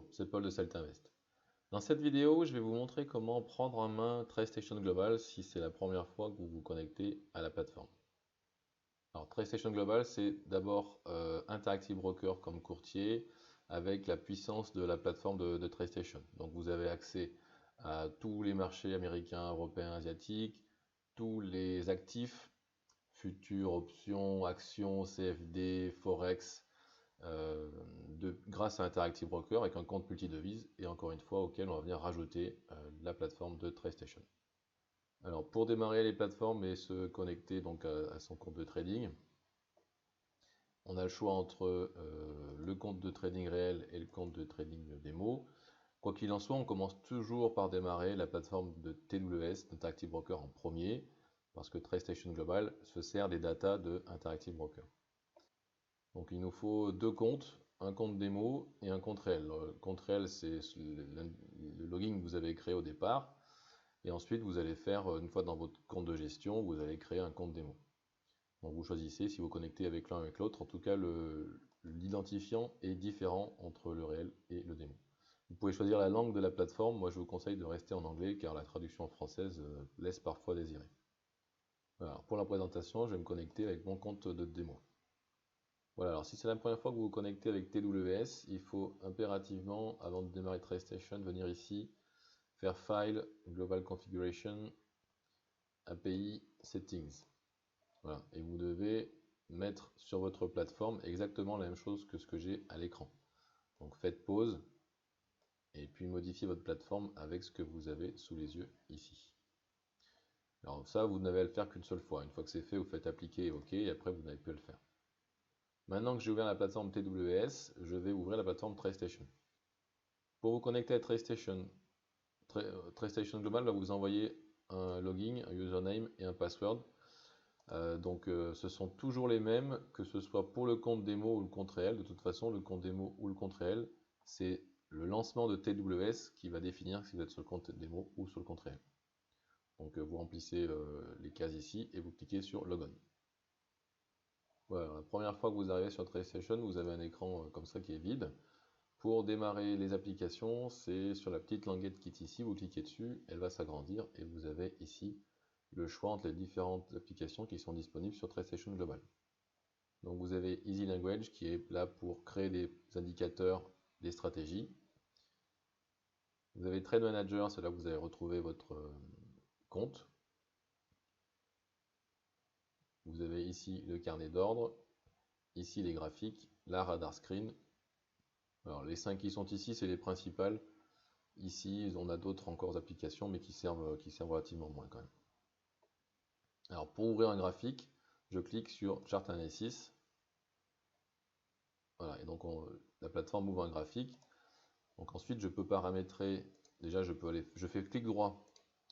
Bonjour, c'est Paul de Saltinvest. Dans cette vidéo, je vais vous montrer comment prendre en main TradeStation Global si c'est la première fois que vous vous connectez à la plateforme. Alors TradeStation Global, c'est d'abord Interactive Broker comme courtier avec la puissance de la plateforme de TradeStation. Donc vous avez accès à tous les marchés américains, européens, asiatiques, tous les actifs, futurs, options, actions, CFD, Forex, grâce à Interactive Broker avec un compte multi-devise et encore une fois auquel on va venir rajouter la plateforme de TradeStation. Alors pour démarrer les plateformes et se connecter donc à son compte de trading, on a le choix entre le compte de trading réel et le compte de trading démo. Quoi qu'il en soit, on commence toujours par démarrer la plateforme de TWS, Interactive Broker en premier, parce que TradeStation Global se sert des datas de Interactive Broker. Donc il nous faut deux comptes, un compte démo et un compte réel. Le compte réel, c'est le login que vous avez créé au départ. Et ensuite, vous allez faire, une fois dans votre compte de gestion, vous allez créer un compte démo. Donc vous choisissez si vous connectez avec l'un avec l'autre. En tout cas, l'identifiant est différent entre le réel et le démo. Vous pouvez choisir la langue de la plateforme. Moi, je vous conseille de rester en anglais car la traduction française laisse parfois désirer. Voilà, pour la présentation, je vais me connecter avec mon compte de démo. Voilà, alors si c'est la première fois que vous vous connectez avec TWS, il faut impérativement, avant de démarrer TradeStation, venir ici, faire File, Global Configuration, API, Settings. Voilà, et vous devez mettre sur votre plateforme exactement la même chose que ce que j'ai à l'écran. Donc faites pause, et puis modifiez votre plateforme avec ce que vous avez sous les yeux ici. Alors ça, vous n'avez à le faire qu'une seule fois. Une fois que c'est fait, vous faites appliquer et OK, et après vous n'avez plus à le faire. Maintenant que j'ai ouvert la plateforme TWS, je vais ouvrir la plateforme TradeStation. Pour vous connecter à TradeStation, TradeStation Global va vous envoyer un login, un username et un password. Ce sont toujours les mêmes, que ce soit pour le compte démo ou le compte réel. De toute façon, le compte démo ou le compte réel, c'est le lancement de TWS qui va définir si vous êtes sur le compte démo ou sur le compte réel. Donc vous remplissez les cases ici et vous cliquez sur Logon. Voilà, la première fois que vous arrivez sur TradeStation, vous avez un écran comme ça qui est vide. Pour démarrer les applications, c'est sur la petite languette qui est ici, vous cliquez dessus, elle va s'agrandir et vous avez ici le choix entre les différentes applications qui sont disponibles sur TradeStation Global. Donc vous avez Easy Language qui est là pour créer des indicateurs, des stratégies. Vous avez Trade Manager, c'est là que vous allez retrouver votre compte. Vous avez ici le carnet d'ordre, ici les graphiques, la radar screen. Alors les 5 qui sont ici, c'est les principales. Ici, on a d'autres encore applications, mais qui servent relativement moins quand même. Alors pour ouvrir un graphique, je clique sur Chart Analysis. Voilà, et donc la plateforme ouvre un graphique. Donc ensuite, je peux paramétrer. Déjà, je fais clic droit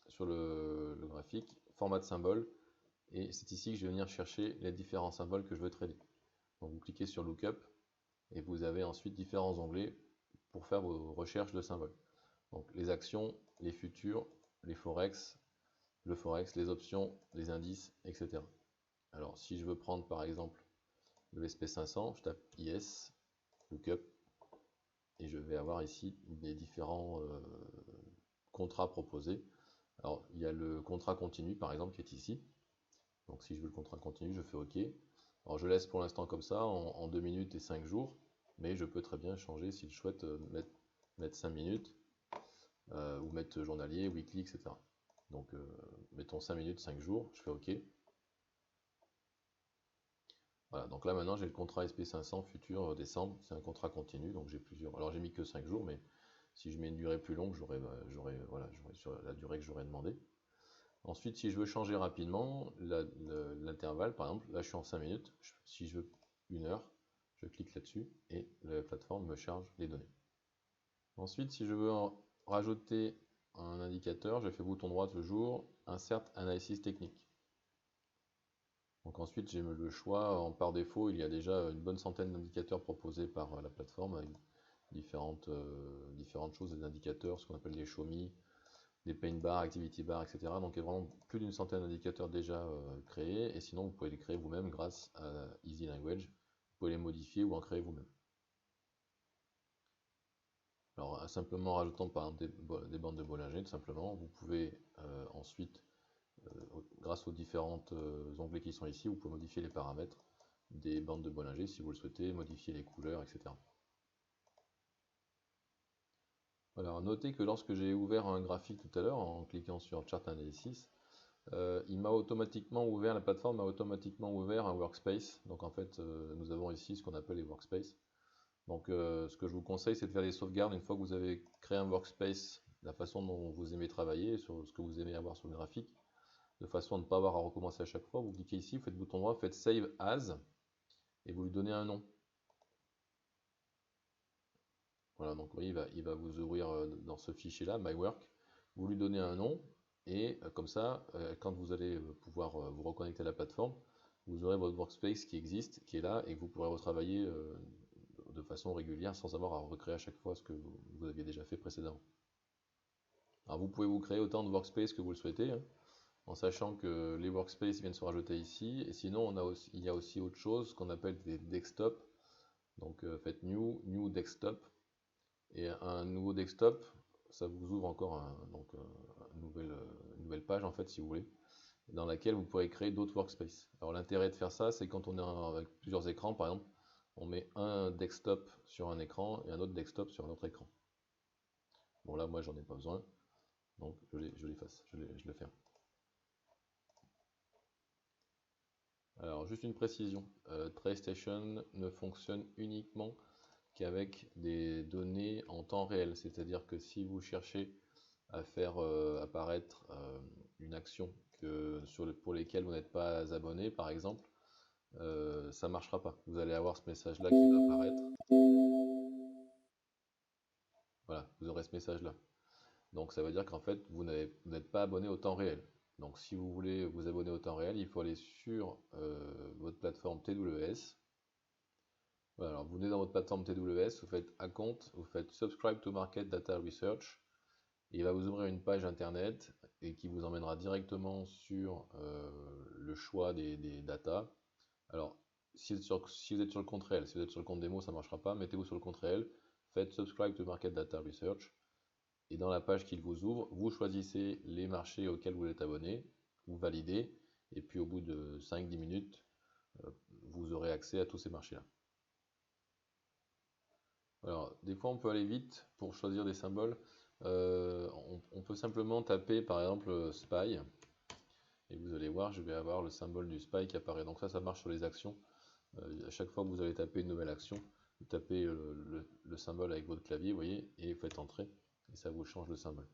sur le graphique, format de symbole, et c'est ici que je vais venir chercher les différents symboles que je veux trader. Donc vous cliquez sur Lookup, et vous avez ensuite différents onglets pour faire vos recherches de symboles. Donc les actions, les futurs, les forex, le forex, les options, les indices, etc. Alors si je veux prendre par exemple le SP500, je tape IS, Lookup, et je vais avoir ici des différents contrats proposés. Alors il y a le contrat continu par exemple qui est ici. Donc si je veux le contrat continu, je fais OK. Alors je laisse pour l'instant comme ça en 2 minutes et 5 jours, mais je peux très bien changer si je souhaite mettre 5 minutes ou mettre journalier, weekly, etc. Donc mettons 5 minutes, 5 jours, je fais OK. Voilà, donc là maintenant j'ai le contrat SP500 futur décembre, c'est un contrat continu, donc j'ai plusieurs. Alors j'ai mis que 5 jours, mais si je mets une durée plus longue, j'aurai voilà, sur la durée que j'aurais demandé. Ensuite, si je veux changer rapidement l'intervalle, par exemple, là je suis en 5 minutes, si je veux 1 heure, je clique là-dessus et la plateforme me charge les données. Ensuite, si je veux rajouter un indicateur, je fais bouton droit toujours, Insert Analysis Technique. Donc ensuite, j'ai le choix, par défaut, il y a déjà une bonne centaine d'indicateurs proposés par la plateforme avec différentes choses, des indicateurs, ce qu'on appelle des show me, des paint bar, activity bar, etc. Donc il y a vraiment plus d'une centaine d'indicateurs déjà créés, et sinon vous pouvez les créer vous-même grâce à Easy Language. Vous pouvez les modifier ou en créer vous-même. Alors simplement rajoutant par exemple des bandes de Bollinger, tout simplement. Vous pouvez ensuite, grâce aux différentes onglets qui sont ici, vous pouvez modifier les paramètres des bandes de Bollinger si vous le souhaitez, modifier les couleurs, etc. Alors, notez que lorsque j'ai ouvert un graphique tout à l'heure, en cliquant sur Chart Analysis, il m'a automatiquement ouvert, la plateforme m'a automatiquement ouvert un workspace. Donc en fait, nous avons ici ce qu'on appelle les workspaces. Donc ce que je vous conseille, c'est de faire des sauvegardes une fois que vous avez créé un workspace, la façon dont vous aimez travailler, sur ce que vous aimez avoir sur le graphique, de façon à ne pas avoir à recommencer à chaque fois. Vous cliquez ici, vous faites bouton droit, faites Save As, et vous lui donnez un nom. Voilà, donc vous voyez, il va vous ouvrir dans ce fichier-là, My Work. Vous lui donnez un nom, et comme ça, quand vous allez pouvoir vous reconnecter à la plateforme, vous aurez votre workspace qui existe, qui est là, et que vous pourrez retravailler de façon régulière sans avoir à recréer à chaque fois ce que vous aviez déjà fait précédemment. Alors vous pouvez vous créer autant de workspace que vous le souhaitez, hein, en sachant que les workspaces viennent se rajouter ici, et sinon il y a aussi autre chose qu'on appelle des desktops. Donc faites New Desktop, et un nouveau desktop, ça vous ouvre encore une nouvelle page en fait si vous voulez, dans laquelle vous pourrez créer d'autres workspaces. Alors l'intérêt de faire ça, c'est quand on est avec plusieurs écrans par exemple, on met un desktop sur un écran et un autre desktop sur un autre écran. Bon là moi j'en ai pas besoin, donc je l'efface, je le ferme. Alors juste une précision, TraceStation ne fonctionne uniquement qu'avec des données en temps réel, c'est-à-dire que si vous cherchez à faire apparaître une action pour lesquelles vous n'êtes pas abonné par exemple, ça ne marchera pas. Vous allez avoir ce message-là qui va apparaître. Voilà, vous aurez ce message-là. Donc ça veut dire qu'en fait, vous n'êtes pas abonné au temps réel. Donc si vous voulez vous abonner au temps réel, il faut aller sur votre plateforme TWS. Voilà, alors vous venez dans votre plateforme TWS, vous faites Account, vous faites Subscribe to Market Data Research, et il va vous ouvrir une page internet et qui vous emmènera directement sur le choix des datas. Alors, si vous êtes sur le compte réel, si vous êtes sur le compte démo, ça ne marchera pas, mettez-vous sur le compte réel, faites Subscribe to Market Data Research, et dans la page qu'il vous ouvre, vous choisissez les marchés auxquels vous êtes abonné, vous validez, et puis au bout de 5-10 minutes, vous aurez accès à tous ces marchés-là. Alors, des fois, on peut aller vite pour choisir des symboles. On peut simplement taper, par exemple, SPY, et vous allez voir, je vais avoir le symbole du SPY qui apparaît. Donc ça marche sur les actions. À chaque fois que vous allez taper une nouvelle action, vous tapez le symbole avec votre clavier, vous voyez, et vous faites entrer, et ça vous change le symbole.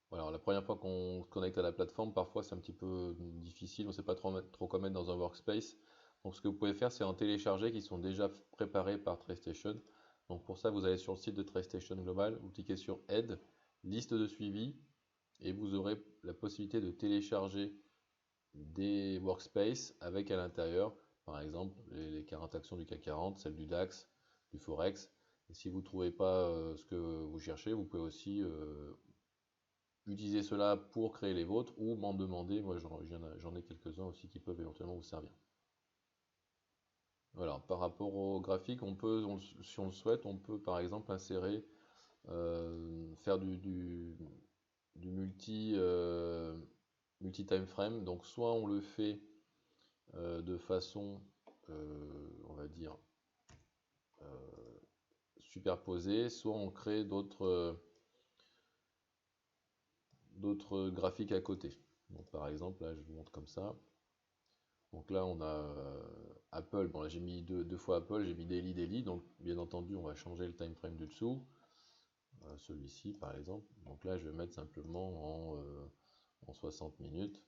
Voilà, alors la première fois qu'on se connecte à la plateforme, parfois c'est un petit peu difficile, on ne sait pas trop quoi mettre dans un workspace. Donc ce que vous pouvez faire, c'est en télécharger qui sont déjà préparés par TraceStation. Donc pour ça, vous allez sur le site de TraceStation Global, vous cliquez sur Aide, liste de suivi, et vous aurez la possibilité de télécharger des workspaces avec à l'intérieur, par exemple, les 40 actions du CAC 40, celles du DAX, du Forex. Et si vous ne trouvez pas ce que vous cherchez, vous pouvez aussi utiliser cela pour créer les vôtres ou m'en demander. Moi, j'en ai quelques-uns aussi qui peuvent éventuellement vous servir. Voilà, par rapport au graphique, si on le souhaite, on peut par exemple insérer, faire du multi-time frame. Donc, soit on le fait de façon, on va dire, superposée, soit on crée d'autres graphiques à côté. Donc, par exemple, là, je vous montre comme ça. Donc là, on a Apple. Bon, là, j'ai mis deux fois Apple, j'ai mis Daily. Donc, bien entendu, on va changer le time frame du dessous. Celui-ci, par exemple. Donc là, je vais mettre simplement en 60 minutes.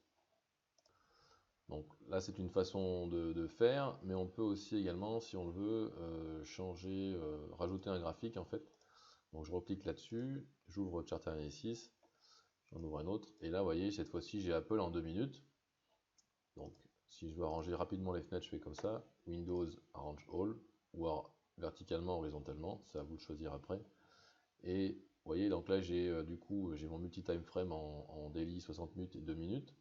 Donc là, c'est une façon de faire, mais on peut aussi également, si on le veut, changer, rajouter un graphique en fait. Donc je reclique là-dessus, j'ouvre Chart Analysis, j'en ouvre un autre, et là, vous voyez, cette fois-ci, j'ai Apple en 2 minutes. Donc si je veux arranger rapidement les fenêtres, je fais comme ça, Windows Arrange All, ou alors verticalement, horizontalement, c'est à vous de choisir après. Et vous voyez, donc là, du coup, j'ai mon multi-time frame en daily 60 minutes et 2 minutes.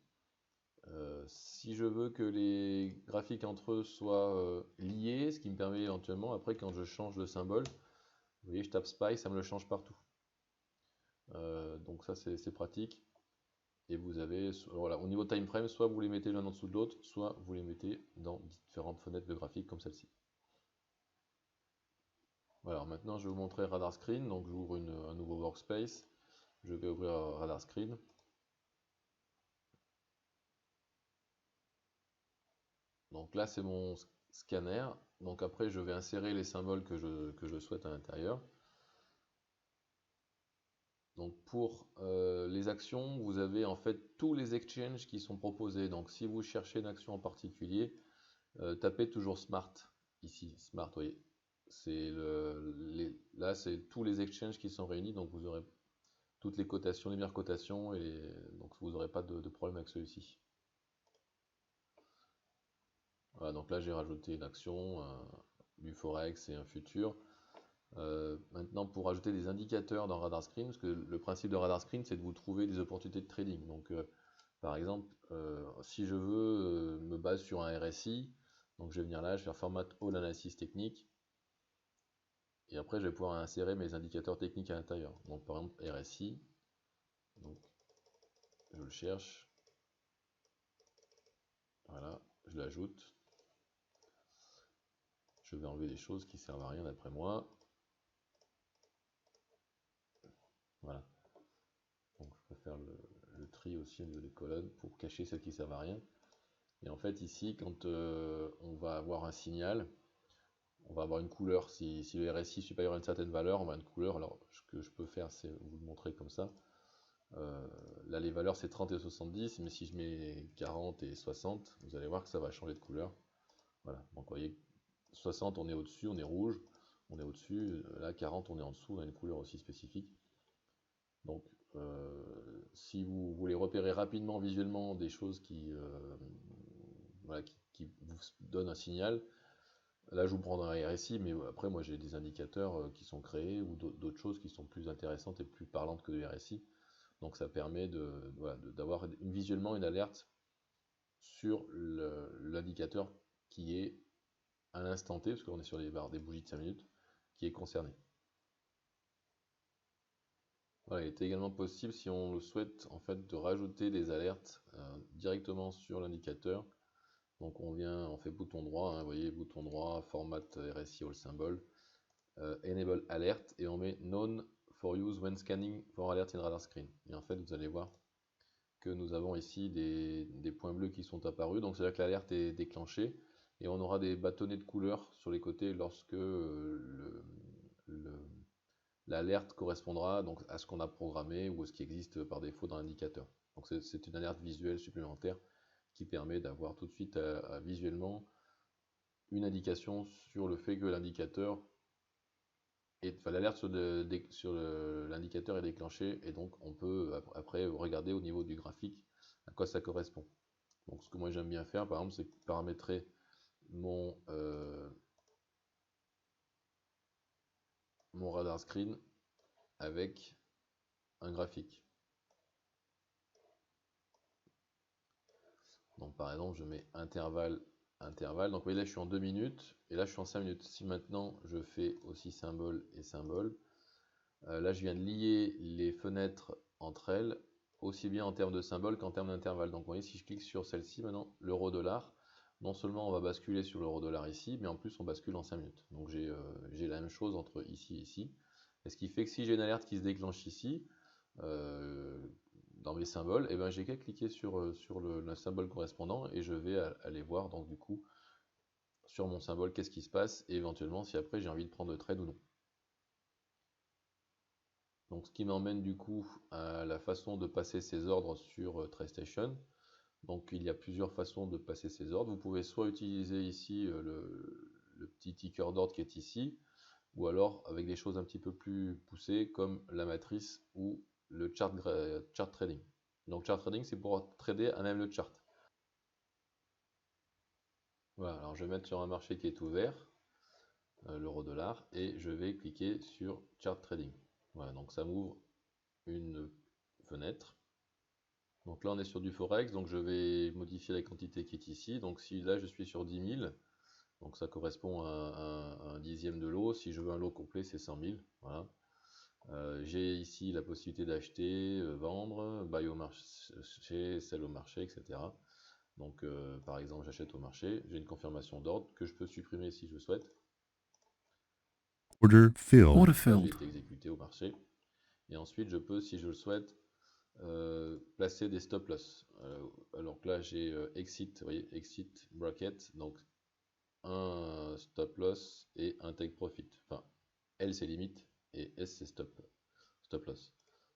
Si je veux que les graphiques entre eux soient liés, ce qui me permet éventuellement, après quand je change de symbole, Vous voyez, je tape SPY, ça me le change partout. Donc ça c'est pratique. Et vous avez, voilà, au niveau time frame, soit vous les mettez l'un en dessous de l'autre, soit vous les mettez dans différentes fenêtres de graphique comme celle-ci. Voilà, alors maintenant je vais vous montrer Radar Screen. Donc j'ouvre un nouveau workspace. Je vais ouvrir Radar Screen. Donc là c'est mon scanner. Donc après je vais insérer les symboles que je souhaite à l'intérieur. Donc pour les actions, vous avez en fait tous les exchanges qui sont proposés. Donc si vous cherchez une action en particulier, tapez toujours Smart ici. Smart, vous voyez. Là, c'est tous les exchanges qui sont réunis. Donc vous aurez toutes les cotations, les meilleures cotations. Donc vous n'aurez pas de problème avec celui-ci. Voilà, donc là j'ai rajouté une action, du Forex et un futur. Maintenant, pour ajouter des indicateurs dans Radar Screen, parce que le principe de Radar Screen, c'est de vous trouver des opportunités de trading. Donc, par exemple, si je veux me base sur un RSI, donc je vais venir là, je vais faire Format All Analysis Technique, et après je vais pouvoir insérer mes indicateurs techniques à l'intérieur. Donc, par exemple, RSI, donc je le cherche, voilà, je l'ajoute. Je vais enlever des choses qui servent à rien d'après moi. Voilà. Donc, je peux faire le tri aussi au niveau des colonnes pour cacher celles qui servent à rien. Et en fait, ici, quand on va avoir un signal, on va avoir une couleur. Si le RSI est supérieur à une certaine valeur, on va avoir une couleur. Alors, ce que je peux faire, c'est vous le montrer comme ça. Euh, Là, les valeurs, c'est 30 et 70, mais si je mets 40 et 60, vous allez voir que ça va changer de couleur. Voilà, donc vous voyez, 60, on est au-dessus, on est rouge, on est au-dessus. Là, 40, on est en dessous, on a une couleur aussi spécifique. Donc, si vous voulez repérer rapidement, visuellement, des choses voilà, qui vous donnent un signal, là je vous prends un RSI, mais après moi j'ai des indicateurs qui sont créés ou d'autres choses qui sont plus intéressantes et plus parlantes que le RSI. Donc ça permet voilà, d'avoir visuellement une alerte sur l'indicateur qui est à l'instant T, parce qu'on est sur des barres, des bougies de 5 minutes, qui est concerné. Voilà, il est également possible, si on le souhaite, en fait, de rajouter des alertes directement sur l'indicateur. Donc on fait bouton droit, hein, vous voyez, bouton droit, format RSI all symbol, enable alert, et on met known for use when scanning for alert in radar screen. Et en fait, vous allez voir que nous avons ici des points bleus qui sont apparus, donc c'est-à-dire que l'alerte est déclenchée, et on aura des bâtonnets de couleurs sur les côtés lorsque l'alerte correspondra donc à ce qu'on a programmé ou à ce qui existe par défaut dans l'indicateur. Donc c'est une alerte visuelle supplémentaire qui permet d'avoir tout de suite visuellement une indication sur le fait que l'indicateur enfin, l'alerte sur l'indicateur est déclenchée et donc on peut après regarder au niveau du graphique à quoi ça correspond. Donc ce que moi j'aime bien faire par exemple, c'est paramétrer mon radar screen avec un graphique. Donc par exemple, je mets intervalle, intervalle. Donc vous voyez là, je suis en 2 minutes et là, je suis en 5 minutes. Si maintenant je fais aussi symbole et symbole, là, je viens de lier les fenêtres entre elles, aussi bien en termes de symbole qu'en termes d'intervalle. Donc vous voyez, si je clique sur celle-ci maintenant, l'euro-dollar, non seulement on va basculer sur l'euro-dollar ici, mais en plus on bascule en 5 minutes. Donc j'ai la même chose entre ici et ici. Et ce qui fait que si j'ai une alerte qui se déclenche ici, euh, dans mes symboles, et ben j'ai qu'à cliquer sur le symbole correspondant et je vais aller voir donc du coup sur mon symbole qu'est-ce qui se passe et éventuellement si après j'ai envie de prendre le trade ou non. Donc ce qui m'emmène du coup à la façon de passer ces ordres sur TradeStation. Donc il y a plusieurs façons de passer ces ordres. Vous pouvez soit utiliser ici le petit ticker d'ordre qui est ici, ou alors avec des choses un petit peu plus poussées comme la matrice ou le chart trading. Donc chart trading c'est pour trader à même le chart. Voilà, alors je vais mettre sur un marché qui est ouvert, l'euro-dollar, et je vais cliquer sur chart trading. Voilà, donc ça m'ouvre une fenêtre. Donc là on est sur du forex, donc je vais modifier la quantité qui est ici. Donc si là je suis sur 10 000, Donc ça correspond à un dixième de lot. Si je veux un lot complet, c'est 100 000. Voilà. J'ai ici la possibilité d'acheter, vendre, buy au marché, sell au marché, etc. Donc par exemple, j'achète au marché, j'ai une confirmation d'ordre que je peux supprimer si je le souhaite. Order filled. Là, j'ai été exécuté au marché. Et ensuite, je peux, si je le souhaite, placer des stop loss. Alors que là, j'ai exit, vous voyez, exit bracket, donc un stop loss et un take profit. Enfin, L c'est limite et S c'est stop loss.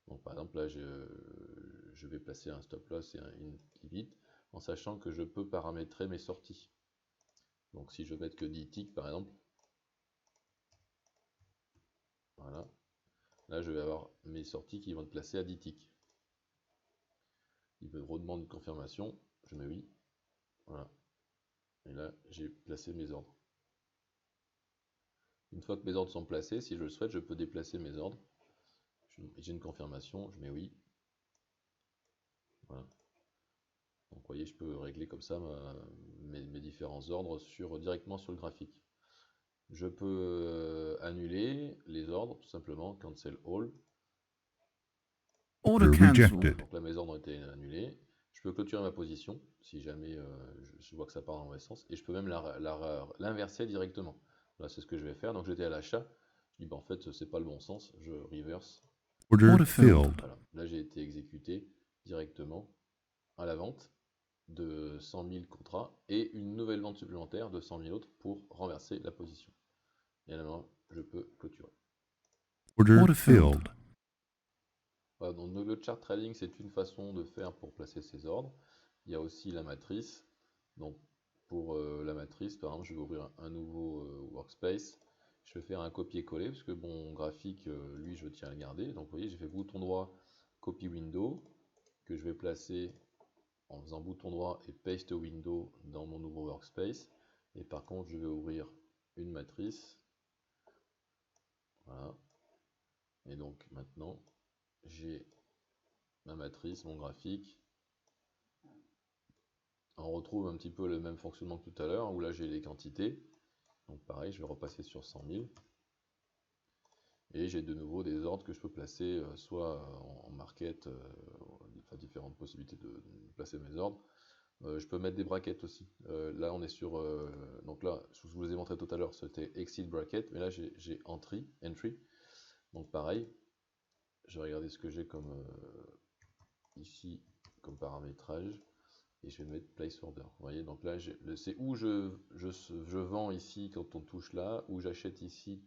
Donc par exemple, là, je vais placer un stop loss et une limite en sachant que je peux paramétrer mes sorties. Donc si je veux mettre que 10 ticks par exemple, voilà, là je vais avoir mes sorties qui vont être placées à 10 ticks. Il me redemande une confirmation, je mets oui, voilà, et là j'ai placé mes ordres. Une fois que mes ordres sont placés, si je le souhaite, je peux déplacer mes ordres. J'ai une confirmation, je mets oui, voilà. Donc vous voyez, je peux régler comme ça mes différents ordres directement sur le graphique. Je peux annuler les ordres, tout simplement, cancel all. Order rejected. Donc là, mes ordres ont été annulés. Je peux clôturer ma position, si jamais je vois que ça part dans le mauvais sens. Et je peux même l'inverser directement. Là, c'est ce que je vais faire. Donc j'étais à l'achat. Je dis, bah, en fait, c'est pas le bon sens. Je reverse. Order filled. Voilà. Là, j'ai été exécuté directement à la vente de 100 000 contrats et une nouvelle vente supplémentaire de 100 000 autres pour renverser la position. Et là, je peux clôturer. Order filled. Voilà, donc le chart trading, c'est une façon de faire pour placer ses ordres. Il y a aussi la matrice. Donc pour la matrice, par exemple, je vais ouvrir un nouveau workspace. Je vais faire un copier-coller parce que mon graphique, lui, je tiens à le garder. Donc vous voyez, j'ai fait bouton droit, copy window, que je vais placer en faisant bouton droit et paste window dans mon nouveau workspace. Et par contre, je vais ouvrir une matrice. Voilà. Et donc maintenant, j'ai ma matrice, mon graphique. On retrouve un petit peu le même fonctionnement que tout à l'heure, où là j'ai les quantités. Donc pareil, je vais repasser sur 100 000. Et j'ai de nouveau des ordres que je peux placer soit en market, enfin différentes possibilités de placer mes ordres. Je peux mettre des brackets aussi. Là on est sur, donc là je vous ai montré tout à l'heure c'était exit bracket, mais là j'ai entry. Donc pareil, je vais regarder ce que j'ai comme ici comme paramétrage. Et je vais mettre place order. Vous voyez, donc là, c'est où je vends ici quand on touche là, où j'achète ici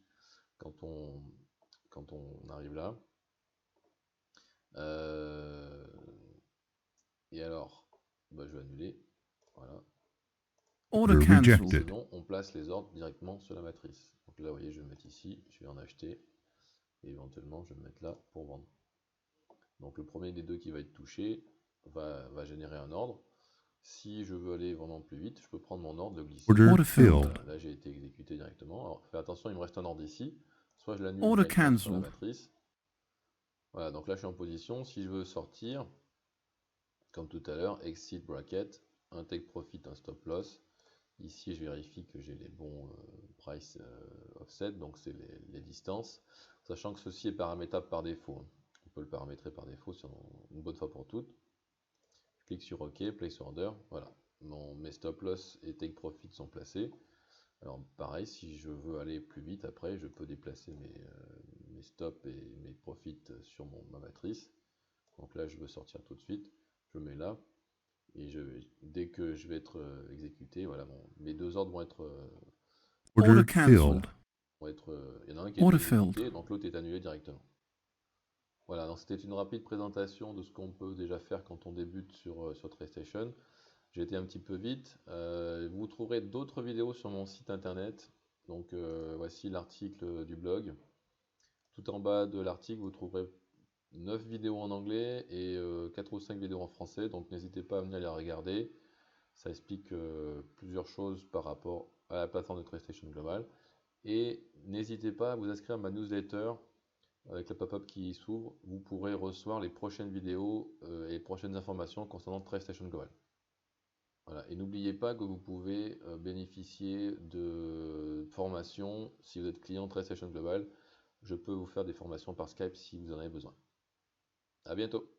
quand on arrive là. Euh, et alors, bah, je vais annuler. Voilà. Order rejected. Sinon, on place les ordres directement sur la matrice. Donc là, vous voyez, je vais mettre ici, je vais en acheter. Et éventuellement, je vais me mettre là pour vendre. Donc le premier des deux qui va être touché va générer un ordre. Si je veux aller vraiment plus vite, je peux prendre mon ordre, le glisser. Order filled. Voilà, là j'ai été exécuté directement. Alors fais attention, il me reste un ordre ici. Soit je l'annule Order directement sur la cancelled. matrice. Voilà, donc là je suis en position. Si je veux sortir, comme tout à l'heure, exit bracket, un take profit, un stop loss. Ici je vérifie que j'ai les bons price offset, donc c'est les distances. Sachant que ceci est paramétrable par défaut. On peut le paramétrer par défaut une bonne fois pour toutes. Je clique sur OK, place order, voilà. Mes stop loss et take profit sont placés. Alors pareil, si je veux aller plus vite après, je peux déplacer mes stops et mes profits sur ma matrice. Donc là, je veux sortir tout de suite. Je mets là. Et dès que je vais être exécuté, voilà, mes deux ordres vont être... Order filled. il y en a un qui est exécuté, donc l'autre est annulé directement. Voilà, donc c'était une rapide présentation de ce qu'on peut déjà faire quand on débute sur TradeStation. J'ai été un petit peu vite. Vous trouverez d'autres vidéos sur mon site internet. Donc voici l'article du blog. Tout en bas de l'article, vous trouverez 9 vidéos en anglais et 4 ou 5 vidéos en français. Donc n'hésitez pas à venir les regarder. Ça explique plusieurs choses par rapport à la plateforme de TradeStation Global. Et n'hésitez pas à vous inscrire à ma newsletter avec le pop-up qui s'ouvre. Vous pourrez recevoir les prochaines vidéos et les prochaines informations concernant TradeStation Global. Voilà. Et n'oubliez pas que vous pouvez bénéficier de formations si vous êtes client TradeStation Global. Je peux vous faire des formations par Skype si vous en avez besoin. À bientôt!